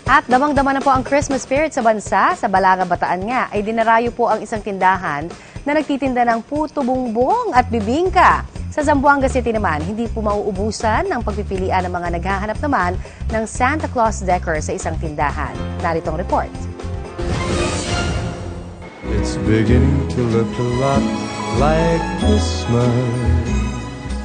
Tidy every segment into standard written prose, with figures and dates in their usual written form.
At damang-dama na po ang Christmas spirit sa bansa. Sa Balanga, Bataan nga ay dinarayo po ang isang tindahan na nagtitinda ng puto bumbong at bibingka. Sa Zamboanga City naman, hindi po mauubusan ng pagpipilian ng mga naghahanap naman ng Santa Claus decor sa isang tindahan. Naritong report. It's beginning to look a lot like Christmas.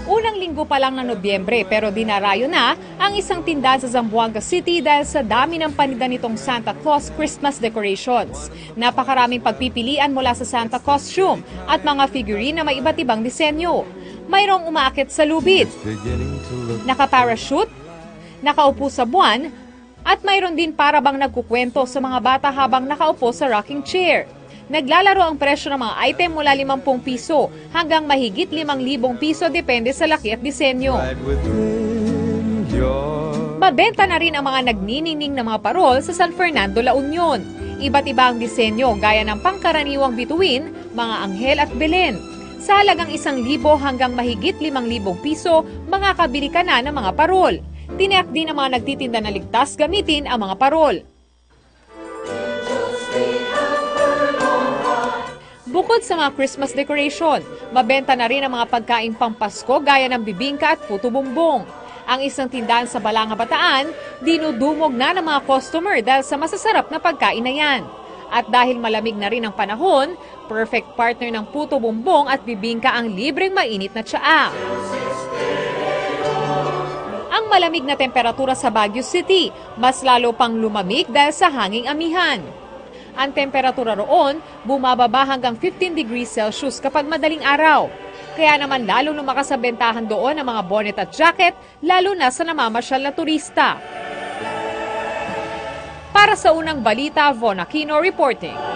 Unang linggo pa lang ng Nobyembre pero dinarayo na ang isang tindahan sa Zamboanga City dahil sa dami ng paninda nitong Santa Claus Christmas decorations. Napakaraming pagpipilian mula sa Santa costume at mga figurine na may iba't ibang disenyo. Mayroong umaakit sa lubid, naka-parachute, nakaupo sa buwan, at mayroon din para bang nagkukwento sa mga bata habang nakaupo sa rocking chair. Naglalaro ang presyo ng mga item mula 50 piso hanggang mahigit 5,000 piso depende sa laki at disenyo. Mabenta na rin ang mga nagniningning na mga parol sa San Fernando, La Union. Iba't iba ang disenyo gaya ng pangkaraniwang bituin, mga anghel at belen. Sa halagang 1,000 hanggang mahigit 5,000 piso, makakabili ka na ng mga parol. Tiniyak din ang mga nagtitinda na ligtas gamitin ang mga parol. Bukod sa mga Christmas decoration, mabenta na rin ang mga pagkain pampasko gaya ng bibingka at puto bumbong. Ang isang tindahan sa Balanga, Bataan, dinudumog na ng mga customer dahil sa masasarap na pagkain na yan. At dahil malamig na rin ang panahon, perfect partner ng puto bumbong at bibingka ang libreng mainit na tsaa. Ang malamig na temperatura sa Baguio City, mas lalo pang lumamig dahil sa hanging amihan. Ang temperatura roon, bumababa hanggang 15 degrees Celsius kapag madaling araw. Kaya naman lalo lumakas sa bentahan doon ang mga bonnet at jacket, lalo na sa namamasyal na turista. Para sa unang balita, Von Aquino reporting.